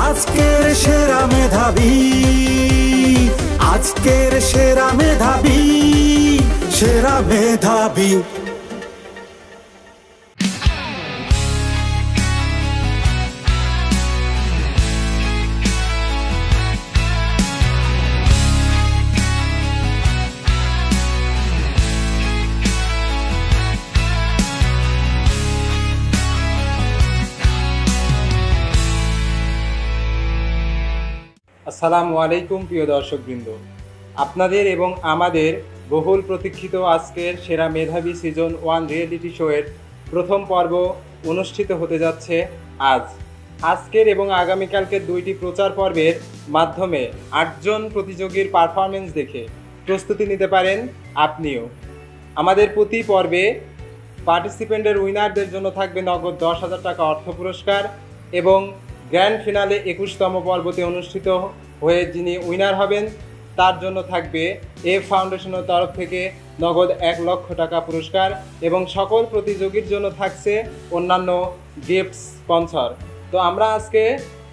আজকের সেরা মেধাবী, আজকের সেরা মেধাবী, সেরা মেধাবী। আসসালামু আলাইকুম প্রিয় দর্শকবৃন্দ, আপনাদের এবং আমাদের বহুল প্রতীক্ষিত আজকের সেরা মেধাবী সিজন 1 রিয়েলিটি শোয়ের প্রথম পর্ব অনুষ্ঠিত হতে যাচ্ছে আজকের এবং আগামীকালকের দুইটি প্রচার পর্বের মাধ্যমে 8 জন প্রতিযোগীর পারফরমেন্স দেখে প্রস্তুতি নিতে পারেন আপনিও। আমাদের প্রতি পর্বে পার্টিসিপেন্টের উইনারদের জন্য থাকবে নগদ 10,000 টাকা অর্থ পুরস্কার এবং গ্র্যান্ড ফিনালে 21তম পর্বতে অনুষ্ঠিত হয়ে যিনি উইনার হবেন তার জন্য থাকবে এ ফাউন্ডেশনের তরফ থেকে নগদ 1 লক্ষ টাকা পুরস্কার এবং সকল প্রতিযোগীর জন্য থাকছে অন্যান্য গিফট স্পন্সর। তো আমরা আজকে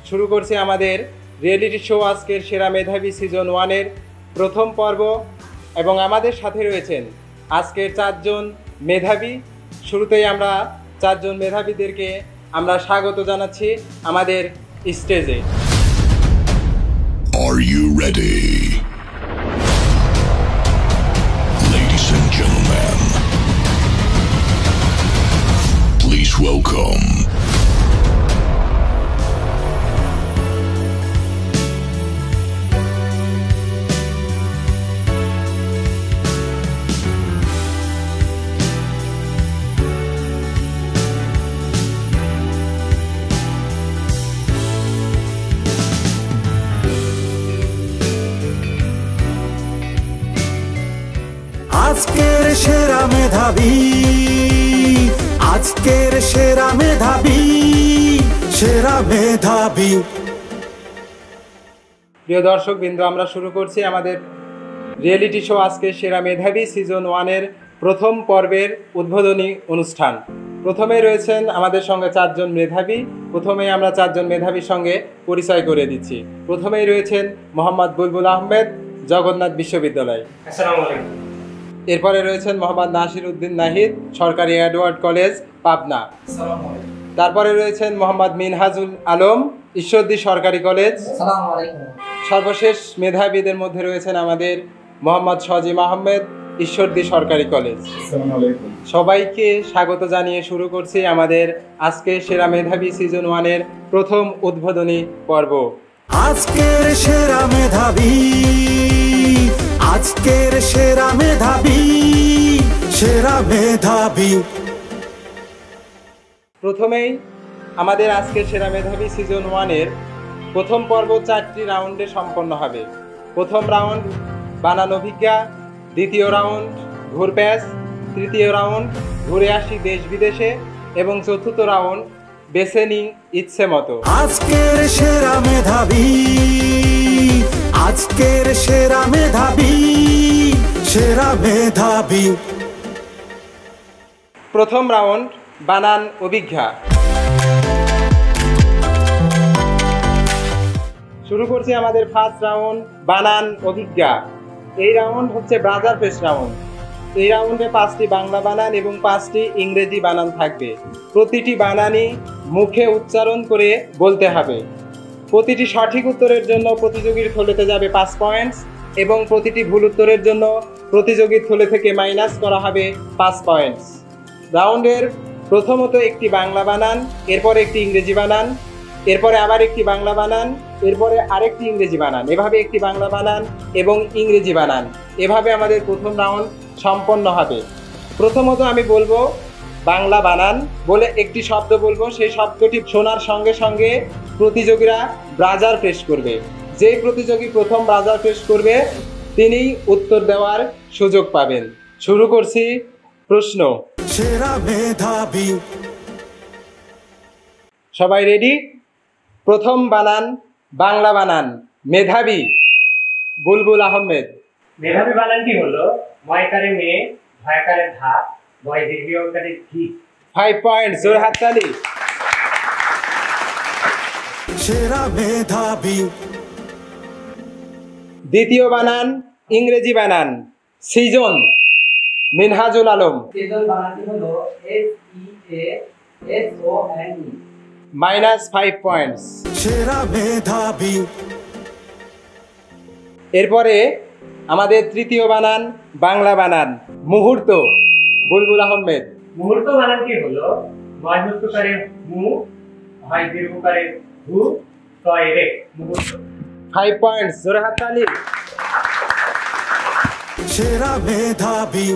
শুরু করছি আমাদের রিয়েলিটি শো আজকের সেরা মেধাবী সিজন 1-এর প্রথম পর্ব এবং আমাদের সাথে রয়েছেন আজকের 4 জন মেধাবী। শুরুতেই আমরা 4 জন মেধাবীদেরকে আমরা স্বাগত জানাচ্ছি আমাদের স্টেজে। Are you ready? Ladies and gentlemen, please welcome আজকের সেরা মেধাবী, আজকের সেরা মেধাবী, সেরা মেধাবী। প্রিয় দর্শকবৃন্দ, আমরা শুরু করছি আমাদের রিয়েলিটি শো আজকের সেরা মেধাবী সিজন 1-এর প্রথম পর্বের উদ্বোধনী অনুষ্ঠান। প্রথমেই রয়েছেন আমাদের সঙ্গে 4 জন মেধাবী। প্রথমেই আমরা 4 জন মেধাবীর সঙ্গে পরিচয় করে দিচ্ছি। প্রথমেই রয়েছেন মোহাম্মদ বুলবুল আহমেদ, জগন্নাথ বিশ্ববিদ্যালয়। আসসালামু আলাইকুম। এরপরে রয়েছেন মোহাম্মদ নাসির উদ্দিন নাহিদ, সরকারি এডওয়ার্ড কলেজ, পাবনা। আসসালামু আলাইকুম। তারপরে রয়েছেন মোহাম্মদ মিনহাজুল আলম, ঈশ্বরদী সরকারি কলেজ। আসসালামু আলাইকুম। সর্বশেষ মেধাবীদের মধ্যে রয়েছেন আমাদের মোহাম্মদ সজিম আহমেদ, ঈশ্বরদী সরকারি কলেজ। আসসালামু আলাইকুম। সবাইকে স্বাগত জানিয়ে শুরু করছি আমাদের আজকে সেরা মেধাবী সিজন 1-এর প্রথম উদ্বোধনী পর্ব। আজকের সেরা মেধাবী, আজকের সেরা মেধাবী, সেরা মেধাবী। প্রথমেই আমাদের আজকের সেরা মেধাবী সিজন 1-এর প্রথম পর্ব 4টি রাউন্ডে সম্পন্ন হবে। প্রথম রাউন্ড বানান অভিজ্ঞা, দ্বিতীয় রাউন্ড ঘুরপ্যাচ, তৃতীয় রাউন্ড ঘুরে আসি দেশ বিদেশে এবং চতুর্থ রাউন্ড বেছে নিন ইচ্ছে মতো। আজকের সেরা মেধাবী, আজকের সেরা মেধাবী, সেরা মেধাবী। প্রথম রাউন্ড বানান অভিজ্ঞা। শুরু করছি আমাদের ফার্স্ট রাউন্ড বানান অভিজ্ঞা। এই রাউন্ড হচ্ছে ব্রাজার পেস রাউন্ড। এই রাউন্ডে 5টি বাংলা বানান এবং 5টি ইংরেজি বানান থাকবে। প্রতিটি বানানই মুখে উচ্চারণ করে বলতে হবে। প্রতিটি সঠিক উত্তরের জন্য প্রতিযোগীর থলেতে যাবে 5 পয়েন্টস এবং প্রতিটি ভুল উত্তরের জন্য প্রতিযোগীর থলে থেকে মাইনাস করা হবে 5 পয়েন্টস। রাউন্ডের প্রথমত একটি বাংলা বানান, এরপরে একটি ইংরেজি বানান, এরপরে আবার একটি বাংলা বানান, এরপরে আরেকটি ইংরেজি বানান, এভাবে একটি বাংলা বানান এবং ইংরেজি বানান, এভাবে আমাদের প্রথম রাউন্ড সম্পন্ন হবে। প্রথমত আমি বলবো বাংলা বানান বলে একটি শব্দ বলবো, সেই শব্দটি শোনার সঙ্গে সঙ্গে প্রতিযোগীরা ব্রাজার প্রেস করবে। যেই প্রতিযোগী প্রথম ব্রাজার প্রেস করবে তিনি উত্তর দেওয়ার সুযোগ পাবেন। শুরু করছি প্রশ্ন। সেরা মেধাবী। সবাই রেডি? প্রথম বানান বাংলা বানান মেধাবী বুলবুল আহমেদ। মেধাবী বানানটি হলো ময়কারে মেয়ে, ভয়কারে ধা, ভয় দীর্ঘকারে ঘি। 5 পয়েন্টস, জোর হাততালি। সেরা মেধাবী দ্বিতীয় বানান ইংরেজি বানান সৃজন মিনহাজুল আলম সৃজন বানানটি হলো SEASONE -5 পয়েন্টস। সেরা মেধাবী এরপরে আমাদের তৃতীয় বানান বাংলা বানান মুহূর্ত বুলবুল আহমেদ। মুহূর্ত বানানটি হলো নয় হস্তকারে মু, হয় দীর্ঘকারে হু, তয় রে মুহূর্ত। 5 পয়েন্টস, জোরে হাততালি। সেরা মেধাবী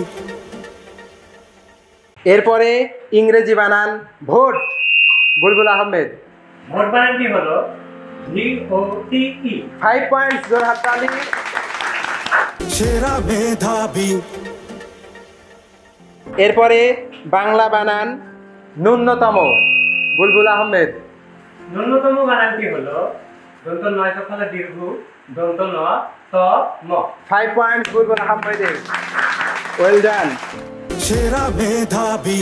এরপরে ইংরেজি বানান ভোট বুলবুল আহমেদ। ভোট বানানটি হলো VOTE 5 পয়েন্টস, জোরে হাততালি। সেরা মেধাবী এরপরে বাংলা বানান ন্যূনতম বুলবুল আহমেদ। ন্যূনতম বানানটি হলো দন্ত নয় সফলা দীর্ঘ দন্ত ন ত ম 5 পয়েন্টস বুলবুল আহমেদের। Well done. সেরা মেধাবী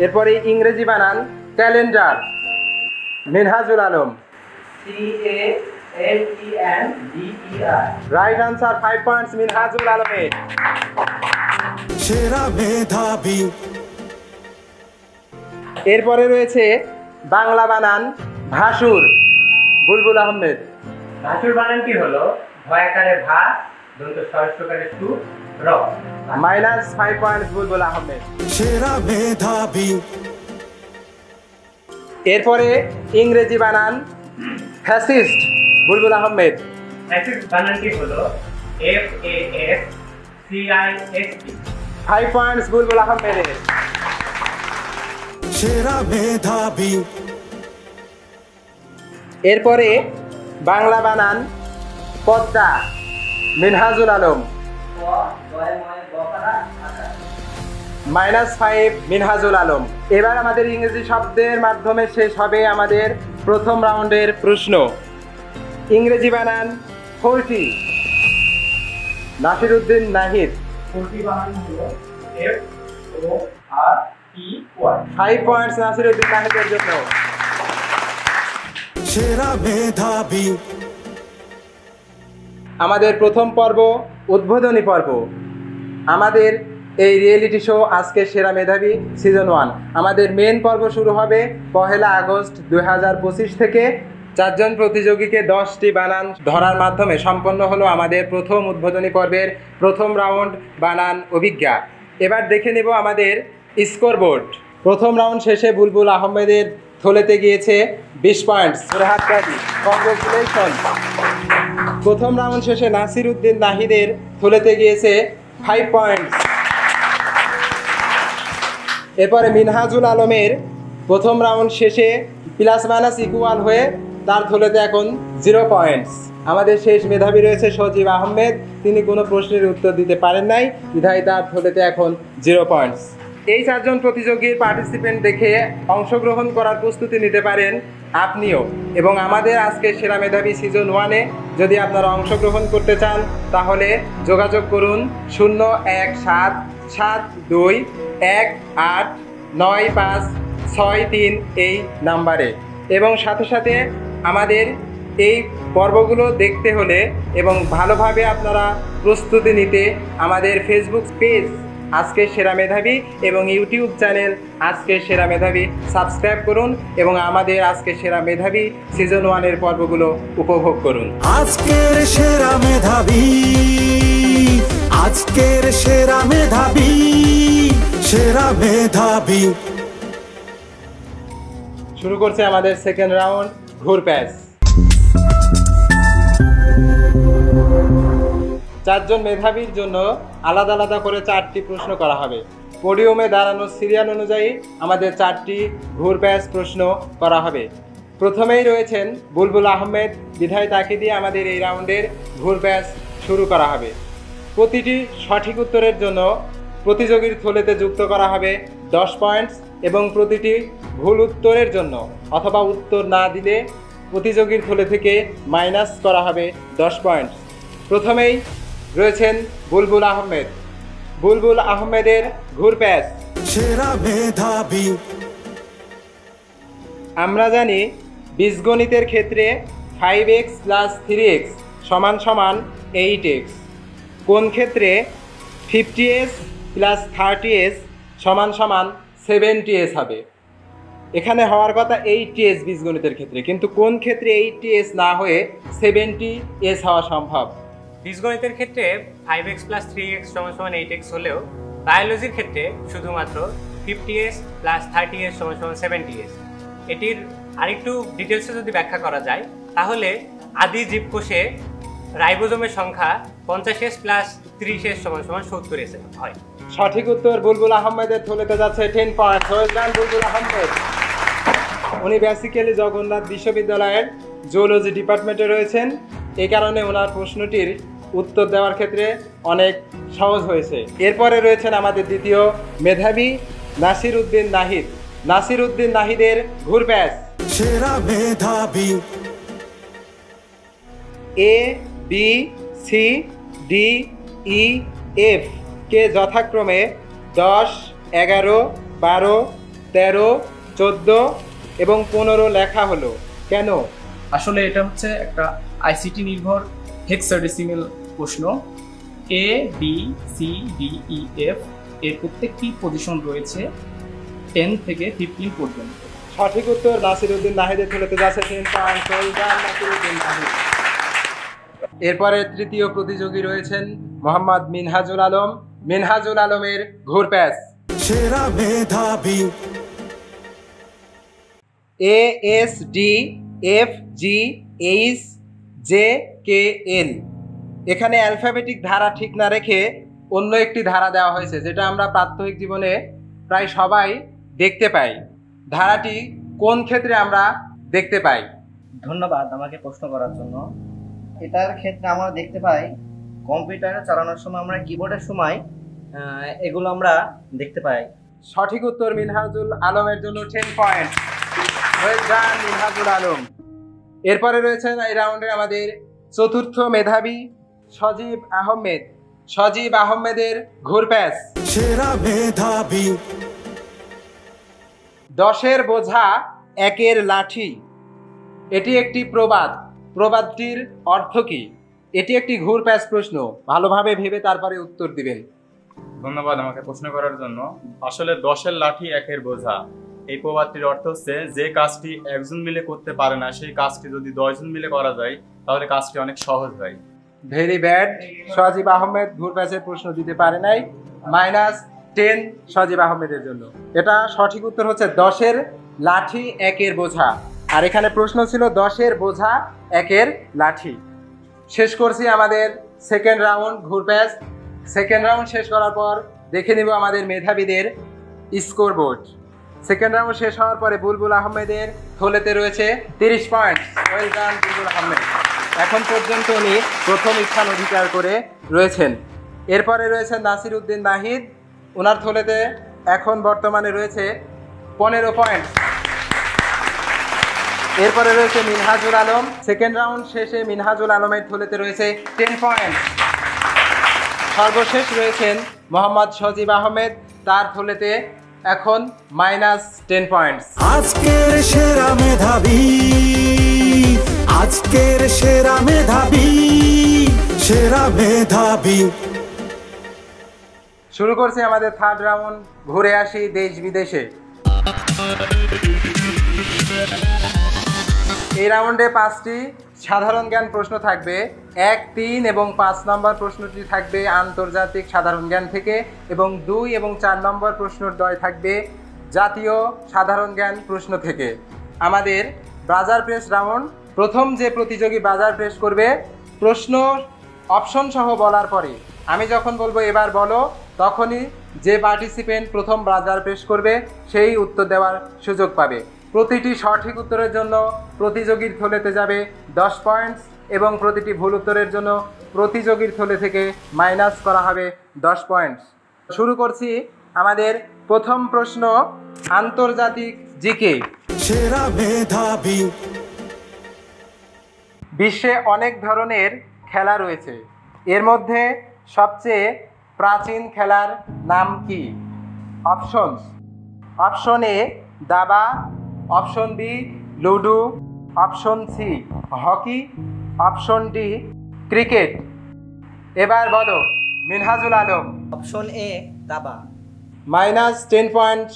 এরপরে ইংরেজি বানান calendar Minhajul Alam. CALENDER right answer, 5 points Minhajul আলমের। সেরা মেধাবী এরপরে রয়েছে বাংলা বানান ভাসুর বুলবুল আহমেদ। ভাসুর বানানটি হলো ভয়াকারে ভা দন্ত সহস্রকারে সু র -5 পয়েন্টস বুলবুল আহমেদ। সেরা মেধাবী এরপরে ইংরেজি বানান ফ্যাসিস্ট বুলবুল আহমেদ। ফ্যাসিস্ট বানানটি হলো FASCIST 5 পয়েন্টস বুলবুল আহমেদের। সেরা মেধাবী এরপরে বাংলা বানান পদ্মা মিনহাজুল আলম। -5 মিনহাজুল আলম। এবার আমাদের ইংরেজি শব্দের মাধ্যমে শেষ হবে আমাদের প্রথম রাউন্ডের প্রশ্ন। ইংরেজি বানান 40 নাসিরউদ্দিন নাহিদ। 40 বানান হলো FORTY 5 পয়েন্টস নাসিরউদ্দিন নাহিদের জন্য। সেরা মেধাবী আমাদের প্রথম পর্ব উদ্বোধনী পর্ব। আমাদের এই রিয়েলিটি শো আজকে সেরা মেধাবী সিজন 1। আমাদের মেন পর্ব শুরু হবে 1 আগস্ট 2025 থেকে। 4 জন প্রতিযোগীকে 10টি বানান ধরার মাধ্যমে সম্পন্ন হলো আমাদের প্রথম উদ্বোধনী পর্বের প্রথম রাউন্ড বানান অভিজ্ঞা। এবার দেখে নেব আমাদের স্কোরবোর্ড। প্রথম রাউন্ড শেষে বুলবুল আহমেদের থলেতে গিয়েছে 20 পয়েন্টস। কংগ্রেচুলেশন। প্রথম রাউন্ড শেষে নাসিরউদ্দিন নাহিদের থলেতে গিয়েছে 5 পয়েন্টস। এরপরে মিনহাজুল আলমের প্রথম রাউন্ড শেষে +- হয়ে তার থলেতে এখন 0 পয়েন্টস। আমাদের শেষ মেধাবী রয়েছে সজীব আহমেদ। তিনি কোনো প্রশ্নের উত্তর দিতে পারেন নাই, বিধায় তার থলেতে এখন 0 পয়েন্টস। এই 4 জন প্রতিযোগীর পার্টিসিপেন্ট দেখে অংশগ্রহণ করার প্রস্তুতি নিতে পারেন আপনিও। এবং আমাদের আজকে সেরা মেধাবী সিজন 1-এ যদি আপনারা অংশগ্রহণ করতে চান তাহলে যোগাযোগ করুন 01772189563 এই নাম্বারে। এবং সাথে সাথে আমাদের এই পর্বগুলো দেখতে হলে এবং ভালোভাবে আপনারা প্রস্তুতি নিতে আমাদের ফেসবুক পেজ আজকের সেরা মেধাবী এবং ইউটিউব চ্যানেল আজকের সেরা মেধাবী সাবস্ক্রাইব করুন এবং আমাদের আজকের সেরা মেধাবী সিজন 1-এর পর্বগুলো উপভোগ করুন। আজকের সেরা মেধাবী, আজকের সেরা মেধাবী, সেরা মেধাবী। শুরু করছে আমাদের সেকেন্ড রাউন্ড ঘুরপ্যাচ। 4 জন মেধাবীর জন্য আলাদা আলাদা করে 4টি প্রশ্ন করা হবে। পোডিয়ামে দাঁড়ানো সিরিয়াল অনুযায়ী আমাদের 4টি ঘুরপ্যাচ প্রশ্ন করা হবে। প্রথমেই রয়েছেন বুলবুল আহমেদ, বিধায় তাকে দিয়ে আমাদের এই রাউন্ডের ঘুরপ্যাচ শুরু করা হবে। প্রতিটি সঠিক উত্তরের জন্য প্রতিযোগীর থলেতে যুক্ত করা হবে 10 পয়েন্টস এবং প্রতিটি ভুল উত্তরের জন্য অথবা উত্তর না দিলে প্রতিযোগীর থলে থেকে মাইনাস করা হবে 10 পয়েন্টস। প্রথমেই রয়েছেন বুলবুল আহমেদ। বুলবুল আহমেদের ঘুরপ্যাচ। সেরা মেধাবী আমরা জানি বীজগণিতের ক্ষেত্রে 5x + 3x = 8x। কোন ক্ষেত্রে 50s + 30s = 70s হবে? এখানে হওয়ার কথা 80s বীজগণিতের ক্ষেত্রে, কিন্তু কোন ক্ষেত্রে 80s না হয়ে 70s হওয়া সম্ভব? বীজগণিতের ক্ষেত্রে 5x + 3x = 8x হলেও বায়োলজির ক্ষেত্রে শুধুমাত্র 50s + 30s = 70s। এটির আরেকটু ডিটেলসে যদি ব্যাখ্যা করা যায় তাহলে আদি জীবকোষে রাইবোজোমের সংখ্যা 50s + 30s = 70s হয়। সঠিক উত্তর বুলবুল আহমেদের থলেতে যাচ্ছে 10 পয়েন্ট। বুলবুল আহমেদ উনি বেসিক্যালি জগন্নাথ বিশ্ববিদ্যালয়ের জুওলজি ডিপার্টমেন্টে রয়েছেন, এই কারণে ওনার প্রশ্নটির উত্তর দেওয়ার ক্ষেত্রে অনেক সহজ হয়েছে। এরপরে রয়েছেন আমাদের দ্বিতীয় মেধাবী নাসির উদ্দিন নাহিদ। নাসির উদ্দিন নাহিদের ঘুরপ্যাচ সেরা মেধাবী। A B C D E F কে যথাক্রমে 10, 11, 12, 13, 14 এবং 15 লেখা হলো কেন? আসলে এটা হচ্ছে একটা আইসিটি নির্ভর হেক্সাডেসিমাল প্রশ্ন। A B C D E F এর প্রত্যেকটি পজিশন রয়েছে 10 থেকে 15 পর্যন্ত। সঠিক উত্তর নাসির উদ্দিন নাহিদের থলেতে যাচ্ছে 10 পয়েন্ট। নাসির উদ্দিন নাহিদ। এরপরে তৃতীয় প্রতিযোগী রয়েছেন মোহাম্মদ মিনহাজুল আলম। মিনহাজুল আলমের ঘুরপ্যাচ সেরা মেধাবী। A S D F G H J K L। এখানে অ্যালফাবেটিক ধারা ঠিক না রেখে অন্য একটি ধারা দেওয়া হয়েছে, যেটা আমরা প্রাত্যহিক জীবনে প্রায় সবাই দেখতে পাই। ধারাটি কোন ক্ষেত্রে আমরা দেখতে পাই? ধন্যবাদ আমাকে প্রশ্ন করার জন্য। এটার ক্ষেত্রে আমরা দেখতে পাই কম্পিউটারে চালানোর সময় আমরা কিবোর্ডের সময় এগুলো আমরা দেখতে পাই। সঠিক উত্তর মিনহাজুল আলমের জন্য 10 point. Well done Minhajul Alam. এরপরে রয়েছেন এই রাউন্ডে আমাদের চতুর্থ মেধাবী সজীব আহমেদ। সজীব আহমেদের ঘুরপ্যাচ সেরা মেধাবী। 10-এর বোঝা 1-এর লাঠি। এটি একটি প্রবাদ। প্রবাদটির অর্থ কি? এটি একটি ঘুরপ্যাচ প্রশ্ন, ভালোভাবে ভেবে তারপরে উত্তর দিবেন। ধন্যবাদ আমাকে প্রশ্ন করার জন্য। আসলে 10-এর লাঠি 1-এর বোঝা, এই প্রবাদটির অর্থ হচ্ছে যে কাজটি একজন মিলে করতে পারে না সেই কাজটি যদি 10 জন মিলে করা যায় তাহলে কাজটি অনেক সহজ হয়। Very bad. সজীব আহমেদ ঘুরপ্যাচের প্রশ্ন দিতে পারে নাই, -10 সজীব আহমেদের জন্য। এটা সঠিক উত্তর হচ্ছে 10-এর লাঠি 1-এর বোঝা। আর এখানে প্রশ্ন ছিল 10-এর বোঝা 1-এর লাঠি। শেষ করছি আমাদের সেকেন্ড রাউন্ড ঘুরপ্যাচ। সেকেন্ড রাউন্ড শেষ করার পর দেখে নিব আমাদের মেধাবীদের স্কোর বোর্ড। সেকেন্ড রাউন্ড শেষ হওয়ার পরে বুলবুল আহমেদের থলেতে রয়েছে 30 পয়েন্ট। ওয়েল ডান বুলবুল আহমেদ। এখন পর্যন্ত উনি প্রথম স্থান অধিকার করে রয়েছেন। এরপরে রয়েছেন নাসির উদ্দিন নাহিদ, ওনার থলেতে এখন বর্তমানে রয়েছে 15 পয়েন্ট। এরপরে রয়েছে মিনহাজুল আলম। সেকেন্ড রাউন্ড শেষে মিনহাজুল আলমের থলেতে রয়েছে 10 পয়েন্ট। সর্বশেষ রয়েছেন মোহাম্মদ সজীব আহমেদ, তার থলেতে এখন -10 পয়েন্ট। আজকের সেরা মেধাবী, আজকের সেরা মেধাবী, সেরা মেধাবী। শুরু করছি আমাদের থার্ড রাউন্ড। ঘুরে আসি দেশ বিদেশে। এই রাউন্ডে 5টি সাধারণ জ্ঞান প্রশ্ন থাকবে। 1, 3 এবং 5 নম্বর প্রশ্নটি থাকবে আন্তর্জাতিক সাধারণ জ্ঞান থেকে, এবং 2 এবং 4 নম্বর প্রশ্নদ্বয় থাকবে জাতীয় সাধারণ জ্ঞান প্রশ্ন থেকে। আমাদের বাজার প্রেস রাউন্ড। প্রথম যে প্রতিযোগী বাজার প্রেস করবে, প্রশ্ন অপশন সহ বলার পরে আমি যখন বলবো এবার বলো, তখনই যে পার্টিসিপেন্ট প্রথম বাজার প্রেস করবে সেই উত্তর দেওয়ার সুযোগ পাবে। প্রতিটি সঠিক উত্তরের জন্য প্রতিযোগীর থলেতে যাবে 10 পয়েন্টস, এবং প্রতিটি ভুল উত্তরের জন্য প্রতিযোগীর থলে থেকে মাইনাস করা হবে 10 পয়েন্টস। শুরু করছি আমাদের প্রথম প্রশ্ন, আন্তর্জাতিক জিকে। সেরা মেধাবী। বিশ্বে অনেক ধরনের খেলা রয়েছে, এর মধ্যে সবচেয়ে প্রাচীন খেলার নাম কি? অপশনস। অপশন এ দাবা, option b ludo, option c hockey, option d cricket. এবার বলো মিনহাজুল আলম। অপশন এ দাবা। -10 পয়েন্ট।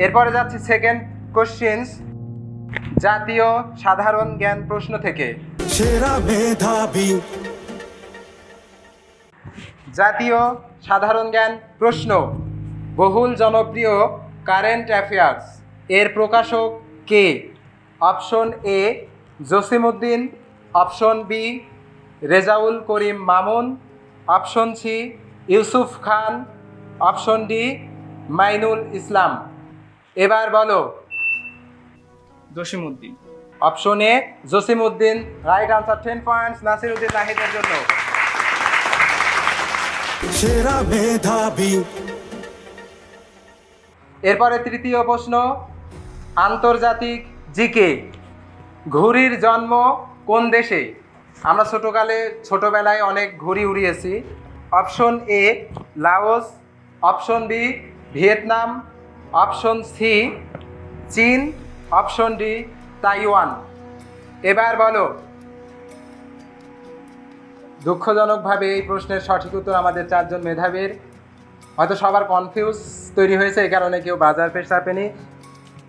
এরপরে যাচ্ছি সেকেন্ড কোশ্চেন্স, জাতীয় সাধারণ জ্ঞান প্রশ্ন থেকে। সেরা মেধাবী, জাতীয় সাধারণ জ্ঞান প্রশ্ন, বহুল জনপ্রিয় কারেন্ট অ্যাফেয়ার্স এর প্রকাশক কে? Option A Jasimuddin, option B Rezaul Karim Mamun, option C Yusuf Khan, option D Mainul Islam. এবার বলো। Jasimuddin. Option A Jasimuddin, right answer. 10 points Nasiruddin নাহিদের জন্য। সেরা মেধাবী, এরপরে তৃতীয় প্রশ্ন, আন্তর্জাতিক জিকে। ঘুড়ির জন্ম কোন দেশে? আমরা ছোটবেলায় অনেক ঘুড়ি উড়িয়েছি। Option A Laos, option B Vietnam, option C চীন, অপশন ডি তাইওয়ান। এবার বলো। দুঃখজনকভাবে এই প্রশ্নের সঠিক উত্তর আমাদের 4 জন মেধাবীর। হয়তো সবার কনফিউজ তৈরি হয়েছে, এই কারণে কেউ বাজার পেশ চাপেনি।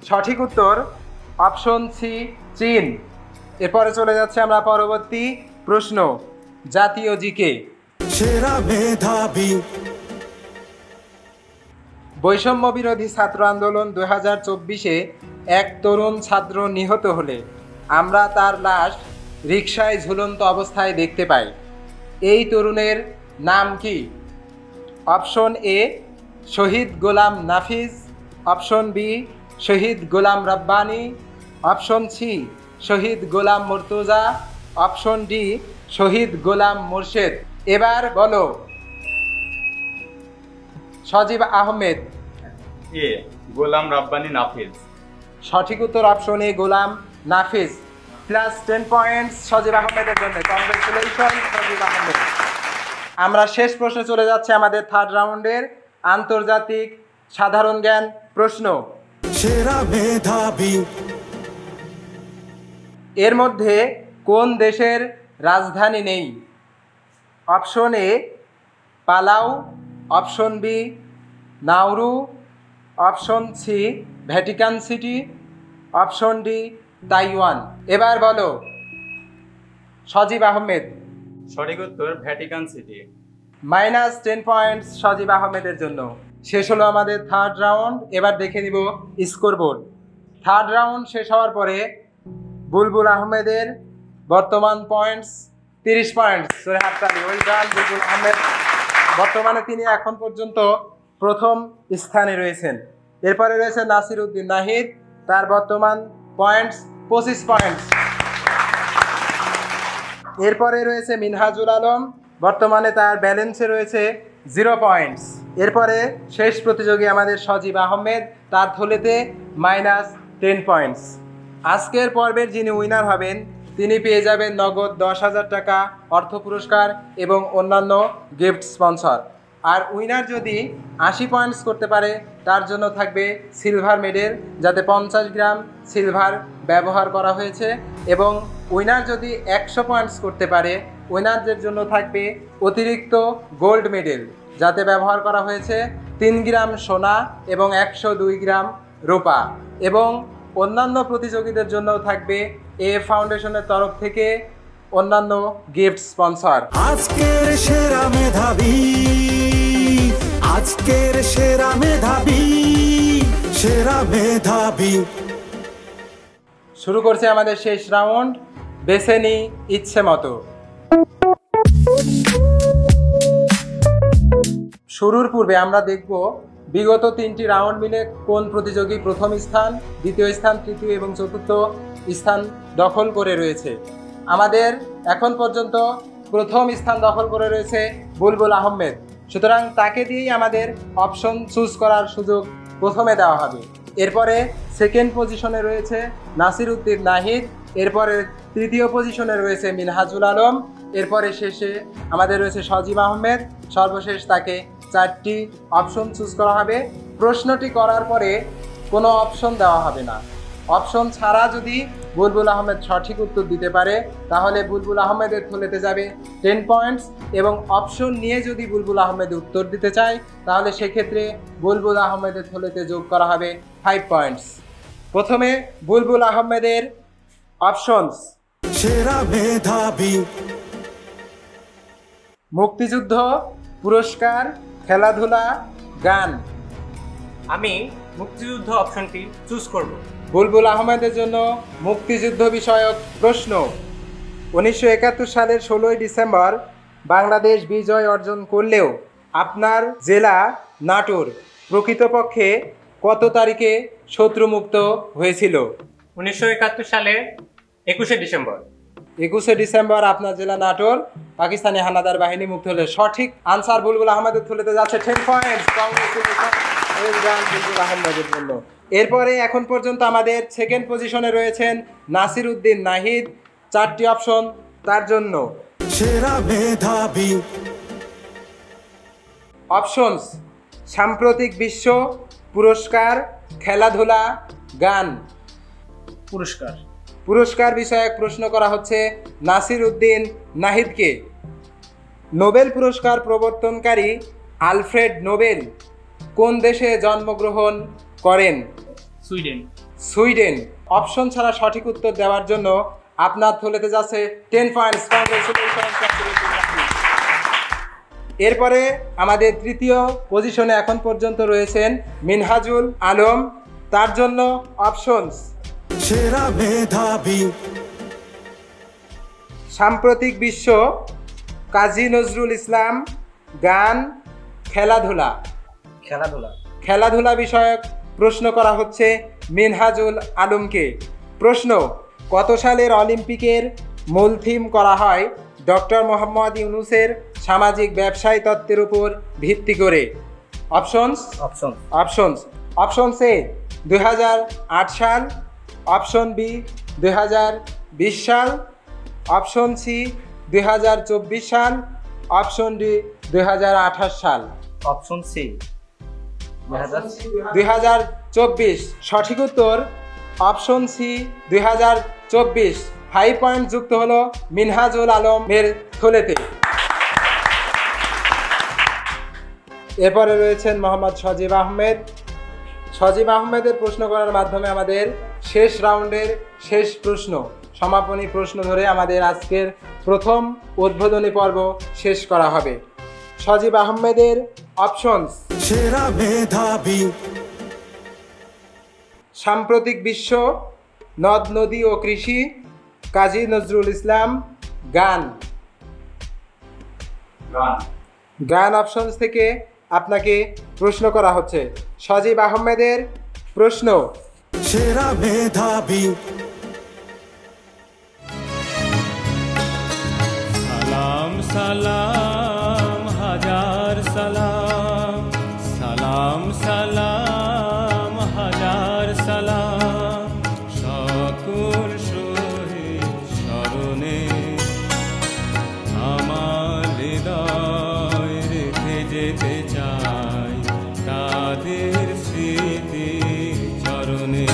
সঠিক উত্তর অপশন সি চীন। এরপরে চলে যাচ্ছে আমরা পরবর্তী প্রশ্ন, জাতীয় জিকে। সেরা মেধাবী, বৈষম্য বিরোধী ছাত্র আন্দোলন 2024-এ এক তরুণ ছাত্র নিহত হলে আমরা তার লাশ রিকশায় ঝুলন্ত অবস্থায় দেখতে পাই। এই তরুণের নাম কি? Option A Shaheed Golam Nafiz, option B Shaheed Golam Rabbani, option C Shaheed Golam Murtaza, option D Shaheed Golam Murshed. এবার বলো। সজীব আহমেদ। এ গোলাম রাব্বানি নাফিজ। সঠিক উত্তর option A Golam Nafiz. +10 points Sajib আহমেদের জন্য। কংগ্রেচুলেশন সজীব আহমেদ। আমরা শেষ প্রশ্নে চলে যাচ্ছি আমাদের থার্ড রাউন্ডের, আন্তর্জাতিক সাধারণ জ্ঞান প্রশ্ন। সেরা মেধাবী, এর মধ্যে কোন দেশের রাজধানী নেই? Option a Palau, option b Nauru, option c Vatican City, option D Taiwan. এবার বলো। সজীব আহমেদ। সঠিক উত্তর ভ্যাটিকান সিটি। -10 পয়েন্টস সজীব আহমেদের জন্য। শেষ হলো আমাদের থার্ড রাউন্ড। এবার দেখে নিব স্কোর বোর্ড। থার্ড রাউন্ড শেষ হওয়ার পরে বুলবুল আহমেদের বর্তমান পয়েন্টস 30 পয়েন্টস। হাততালি, ওয়েল ডান বুলবুল আহমেদ। বর্তমানে তিনি এখন পর্যন্ত প্রথম স্থানে রয়েছেন। এরপরে রয়েছে নাসিরউদ্দিন নাহিদ, তার বর্তমান পয়েন্টস 25 পয়েন্টস। এরপরে রয়েছে মিনহাজুল আলম, বর্তমানে তার ব্যালেন্সে রয়েছে 0 পয়েন্টস। এরপরে শেষ প্রতিযোগী আমাদের সজীব আহমেদ, তার থলেতে -10 পয়েন্টস। আজকের পর্বের যিনি উইনার হবেন তিনি পেয়ে যাবেন নগদ 10,000 টাকা অর্থ পুরস্কার এবং অন্যান্য গিফট স্পন্সর। আর উইনার যদি 80 পয়েন্টস করতে পারে তার জন্য থাকবে সিলভার মেডেল, যাতে 50 গ্রাম সিলভার ব্যবহার করা হয়েছে। এবং উইনার যদি 100 পয়েন্টস করতে পারে উইনারদের জন্য থাকবে অতিরিক্ত গোল্ড মেডেল, যাতে ব্যবহার করা হয়েছে 3 গ্রাম সোনা এবং 102 গ্রাম রূপা। এবং অন্যান্য প্রতিযোগীদের জন্যও থাকবে এ ফাউন্ডেশনের তরফ থেকে অন্যান্য গিফট স্পন্সর। আজকের সেরা মেধাবী, আজকের সেরা মেধাবী, সেরা মেধাবী। শুরু করছে আমাদের শেষ রাউন্ড, বেছে নি ইচ্ছে মতো। শুরুর পূর্বে আমরা দেখব বিগত 3টি রাউন্ড মিলে কোন প্রতিযোগী প্রথম স্থান, দ্বিতীয় স্থান, তৃতীয় এবং চতুর্থ স্থান দখল করে রয়েছে। আমাদের এখন পর্যন্ত প্রথম স্থান দখল করে রয়েছে বুলবুল আহমেদ, সুতরাং তাকে দিয়েই আমাদের অপশন চুজ করার সুযোগ প্রথমে দেওয়া হবে। এরপরে সেকেন্ড পজিশনে রয়েছে নাসিরউদ্দিন নাহিদ, এরপরে তৃতীয় পজিশনে রয়েছে মিনহাজুল আলম, এরপরে শেষে আমাদের রয়েছে সজীব আহমেদ। সর্বশেষ তাকে 4টি অপশন চুজ করা হবে। প্রশ্নটি করার পরে কোনো অপশন দেওয়া হবে না, অপশন ছাড়া যদি বুলবুল আহমেদ সঠিক উত্তর দিতে পারে তাহলে বুলবুল আহমেদের থলেতে যাবে 10 পয়েন্টস, এবং অপশন নিয়ে যদি বুলবুল আহমেদ উত্তর দিতে চায় তাহলে সেক্ষেত্রে বুলবুল আহমেদের থলেতে যোগ করা হবে 5 পয়েন্টস। প্রথমে বুলবুল আহমেদের অপশনস: সেরা মেধাবী, মুক্তিযুদ্ধ, পুরস্কার, খেলাধুলা, গান। আমি মুক্তিযুদ্ধ অপশনটি চুজ করব। বুলবুল আহমেদের জন্য মুক্তিযুদ্ধ বিষয়ক প্রশ্ন। 1971 সালের 16ই ডিসেম্বর বাংলাদেশ বিজয় অর্জন করলেও আপনার জেলা নাটোর প্রকৃতপক্ষে কত তারিখে শত্রুমুক্ত হয়েছিল? 1971 সালে 21শে ডিসেম্বর। 21শে ডিসেম্বর আপনার জেলা নাটোর পাকিস্তানি হানাদার বাহিনী মুক্ত হলে সঠিক আনসার বুলবুল আহমেদের থলেতে যাচ্ছে 10 পয়েন্টস। কংগ্রেচুলেশন বুলবুল আহমেদের জন্য। এরপরে এখন পর্যন্ত আমাদের সেকেন্ড পজিশনে রয়েছেন নাসির উদ্দিন নাহিদ। 4টি অপশন তার জন্য। সেরা মেধাবী, অপশনস: সাম্প্রতিক বিশ্ব, পুরস্কার, খেলাধুলা, গান। পুরস্কার। পুরস্কার বিষয়ক প্রশ্ন করা হচ্ছে নাসির উদ্দিন নাহিদকে। নোবেল পুরস্কার প্রবর্তনকারী আলফ্রেড নোবেল কোন দেশে জন্মগ্রহণ করেন? সুইডেন। সুইডেন। অপশন ছাড়া সঠিক উত্তর দেওয়ার জন্য আপনার থলেতে যাচ্ছে 10 পয়েন্টস। এরপরে আমাদের তৃতীয় পজিশনে এখন পর্যন্ত রয়েছেন মিনহাজুল আলম। তার জন্য অপশনস: সেরা মেধাবী, সাম্প্রতিক বিশ্ব, কাজী নজরুল ইসলাম, গান, খেলাধুলা। খেলাধুলা। খেলাধুলা বিষয়ক প্রশ্ন করা হচ্ছে মিনহাজুল আলমকে। প্রশ্ন: কত সালের অলিম্পিকের মূল থিম করা হয় ডক্টর মোহাম্মদ ইউনূসের সামাজিক ব্যবসায়ী তত্ত্বের উপর ভিত্তি করে? অপশনস: অপশন এ 2008 সাল, অপশন বি 2020 সাল, অপশন সি 2024 সাল, অপশন ডি 2028 সাল। অপশন সি 2024 সঠিক উত্তর। Option C 2024। 5 পয়েন্ট যুক্ত হলো মিনহাজুল আলমের থলেতে। এরপরে রয়েছেন মোহাম্মদ সজীব আহমেদ। সজীব আহমেদের প্রশ্ন করার মাধ্যমে আমাদের শেষ রাউন্ডের শেষ প্রশ্ন, সমাপনী প্রশ্ন ধরে আমাদের আজকের প্রথম উদ্বোধনী পর্ব শেষ করা হবে। সজীব আহমেদের অপশনস: সেরা মেধাবী, সাম্প্রতিক বিশ্ব, নদ নদী ও কৃষি, কাজী নজরুল ইসলাম, গান। গান অপশনস থেকে আপনাকে প্রশ্ন করা হচ্ছে। সজীব আহমেদের প্রশ্ন: সেরা মেধাবী, সালাম সালাম হাজার সালাম, সালাম সালাম হাজার সালাম, সকল শহীদ স্মরণে আমার হৃদয় রেখে যেতে চাই তাদের স্মৃতি চরণে।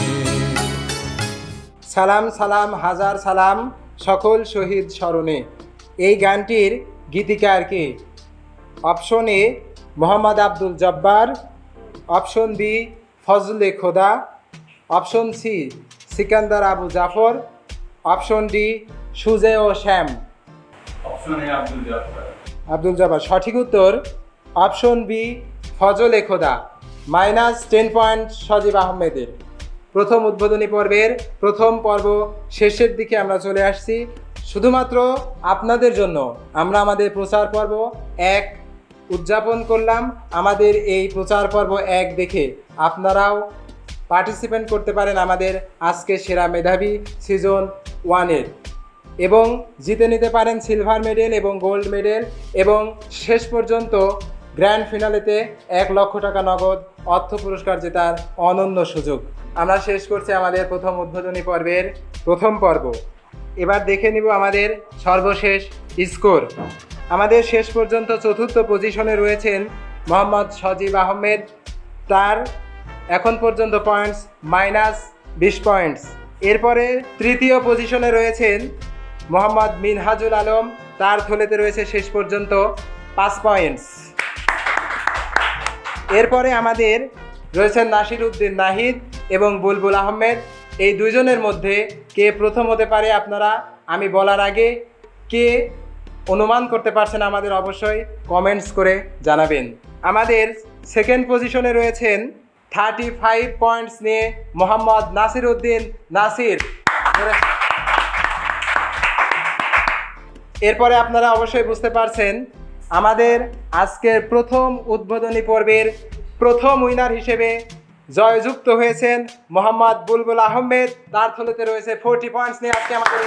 সালাম সালাম হাজার সালাম সকল শহীদ স্মরণে। এই গানটির গীতিকার কে? Option A Mohammad Abdul Jabbar, option B Fazle Khoda, option C Sikandar Abu Zafar, option D Sujeo Shyam. Option A Abdul Jabbar. Abdul Jabbar সঠিক উত্তর। অপশন বি ফজলে খোদা। -10 পয়েন্ট সজীব আহমেদের। প্রথম উদ্বোধনী পর্বের প্রথম পর্ব শেষের দিকে আমরা চলে আসছি। শুধুমাত্র আপনাদের জন্য আমরা আমাদের প্রচার পর্ব 1 উদযাপন করলাম। আমাদের এই প্রচার পর্ব 1 দেখে আপনারাও পার্টিসিপেট করতে পারেন আমাদের আজকে সেরা মেধাবী সিজন 1-এর, এবং জিতে নিতে পারেন সিলভার মেডেল এবং গোল্ড মেডেল, এবং শেষ পর্যন্ত গ্র্যান্ড ফিনালেতে 1 লক্ষ টাকা নগদ অর্থ পুরস্কার জেতার অনন্য সুযোগ। আমরা শেষ করছি আমাদের প্রথম উদ্বোধনী পর্বের প্রথম পর্ব। এবার দেখে নিব আমাদের সর্বশেষ স্কোর। আমাদের শেষ পর্যন্ত চতুর্থ পজিশনে রয়েছেন মোহাম্মদ সজীব আহমেদ। তার এখন পর্যন্ত পয়েন্টস 20 পয়েন্টস। এরপরে তৃতীয় পজিশনে রয়েছেন মোহাম্মদ মিনহাজুল আলম, তার থলেতে রয়েছে শেষ পর্যন্ত 5 পয়েন্টস। এরপরে আমাদের রয়েছেন নাসির উদ্দিন নাহিদ এবং বুলবুল আহমেদ। এই দুইজনের মধ্যে কে প্রথম হতে পারে আপনারা আমি বলার আগে কে অনুমান করতে পারছেন আমাদের অবশ্যই কমেন্টস করে জানাবেন। আমাদের সেকেন্ড পজিশনে রয়েছেন 35 পয়েন্টস নিয়ে মোহাম্মদ নাসির উদ্দিন নাসির। এরপরে আপনারা অবশ্যই বুঝতে পারছেন আমাদের আজকের প্রথম উদ্বোধনী পর্বের প্রথম উইনার হিসেবে জয়যুক্ত হয়েছেন মোহাম্মদ বুলবুল আহমেদ, তার থলেতে রয়েছে 40 পয়েন্টস নিয়ে আজকে আমাদের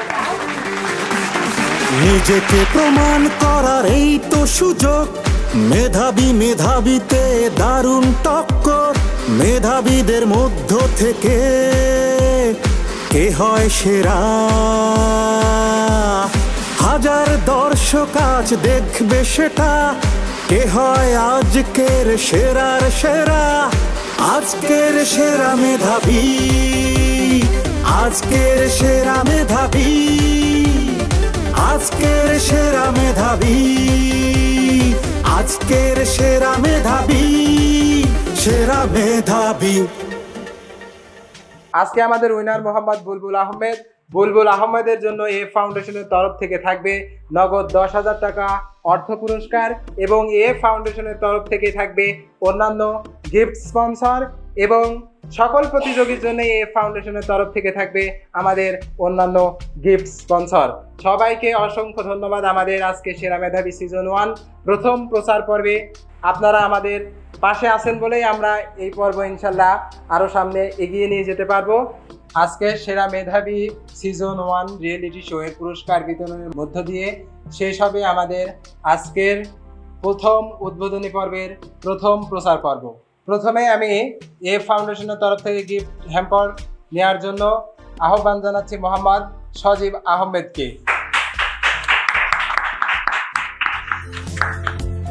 নিজেকে প্রমাণ করার এই তো সুযোগ, মেধাবী মেধাবীতে দারুণ টক্কর, মেধাবীদের মধ্য থেকে কে হয় সেরা, হাজার দর্শক আজ দেখবে সেটা, কে হয় আজকের সেরার সেরা, আজকের সেরা মেধাবী, আজকের সেরা মেধাবী, আজকের সেরা মেধাবী, আজকের সেরা মেধাবী, সেরা মেধাবী। আজকে আমাদের উইনার মোহাম্মদ বুলবুল আহমেদ। বুলবুল আহমেদের জন্য এ ফাউন্ডেশনের তরফ থেকে থাকবে নগদ 10,000 টাকা অর্থ পুরস্কার এবং এ ফাউন্ডেশনের তরফ থেকে থাকবে অন্যান্য গিফট স্পন্সর এবং সকল প্রতিযোগীর জন্য এ ফাউন্ডেশনের তরফ থেকে থাকবে আমাদের অন্যান্য গিফট স্পন্সর। সবাইকে অসংখ্য ধন্যবাদ আমাদের আজকে সেরা মেধাবী সিজন 1 প্রথম প্রচার পর্বে আপনারা আমাদের পাশে আছেন বলেই আমরা এই পর্ব ইনশাল্লাহ আরও সামনে এগিয়ে নিয়ে যেতে পারবো। আজকে সেরা মেধাবী সিজন 1 রিয়েলিটি শো এর পুরস্কার বিতরণের মধ্য দিয়ে শেষ হবে আমাদের আজকের প্রথম উদ্বোধনী পর্বের প্রথম প্রচার পর্ব। প্রথমে আমি এ ফাউন্ডেশনের তরফ থেকে গিফট হ্যাম্পার নেওয়ার জন্য আহ্বান জানাচ্ছি মোহাম্মদ সজীব আহমেদকে।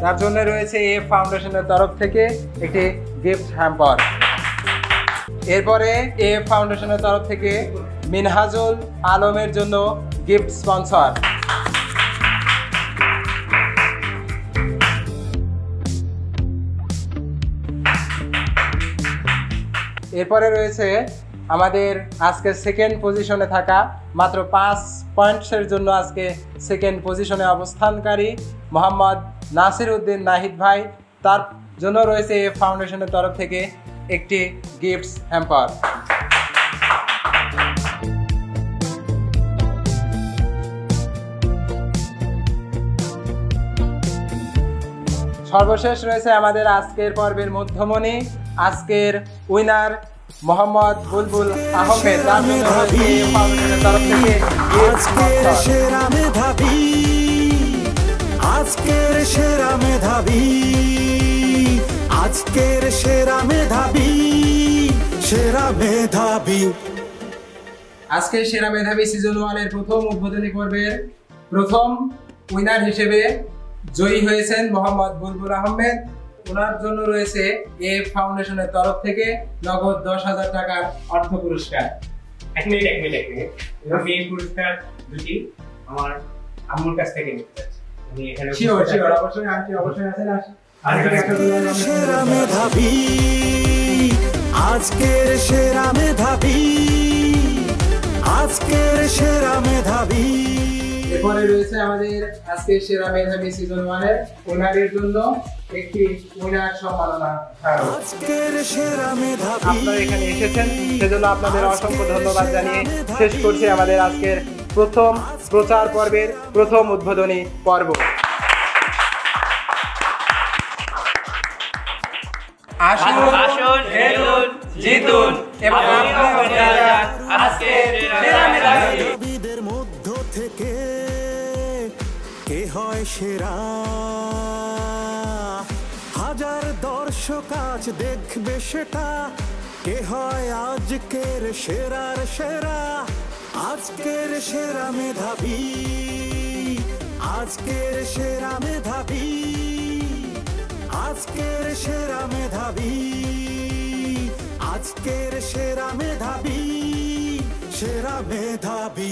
তার জন্য রয়েছে এ ফাউন্ডেশনের তরফ থেকে একটি গিফট হ্যাম্পার। এরপরে এ ফাউন্ডেশনের তরফ থেকে মিনহাজুল আলমের জন্য গিফট স্পন্সর। এরপরে রয়েছে আমাদের আজকে সেকেন্ড পজিশনে থাকা মাত্র 5 পয়েন্টসের জন্য আজকে সেকেন্ড পজিশনে অবস্থানকারী মোহাম্মদ নাসির উদ্দিন নাহিদ ভাই, তার জন্য রয়েছে এ ফাউন্ডেশনের তরফ থেকে একটি গিফটস হ্যাম্পার। সর্বশেষ রয়েছে আমাদের আজকের পর্বের মধ্যমণি, আজকের উইনার মোহাম্মদ বুলবুল আহমেদ, তার জন্য রয়েছে এ ফাউন্ডেশনের তরফ থেকে আজকের সেরা মেধাবী, আজকের সেরা মেধাবী, আজকের সেরা মেধাবী, সেরা মেধাবী। আজকে সেরা মেধাবী সিজন 1 এর প্রথম উদ্বোধনী পর্বের প্রথম উইনার হিসেবে জয়ী হয়েছেন মোহাম্মদ বুলবুল আহমেদ। ওনার জন্য রয়েছে এ ফাউন্ডেশনের তরফ থেকে নগদ 10,000 টাকার অর্থ পুরস্কার। এক মিনিট আমি এই পুরস্কার দুটি আমার আম্মুর কাছ থেকে নিতে চাচ্ছি। আমি এখানে শিওর অবশ্যই আন্টি অবশ্যই আছেন। সেরা মেধাবী, আজকের সেরা মেধাবী, আজকের সেরা মেধাবী। এরপরে রয়েছে আমাদের আজকে সেরা মেধাবী সিজন 1 এর উইনারের জন্য একটি উইনার সম্মাননা। আজকের সেরা মেধাবী, আপনারা এখানে এসেছেন সেজন্য আপনাদের অসংখ্য ধন্যবাদ জানিয়ে শেষ করছি আমাদের আজকের প্রথম প্রচার পর্বের প্রথম উদ্বোধনী পর্ব। আসুন খেলুন জিতুন এবং আজকের সেরা মেধাবীদের মধ্য থেকে কে হয় সেরা, হাজার দর্শক আজ দেখবে সেটা, কে হয় আজকের সেরার সেরা, আজকের সেরা মেধাবী, আজকের সেরা মেধাবী, আজকের সেরা মেধাবী, আজকের সেরা মেধাবী। সেরা মেধাবী।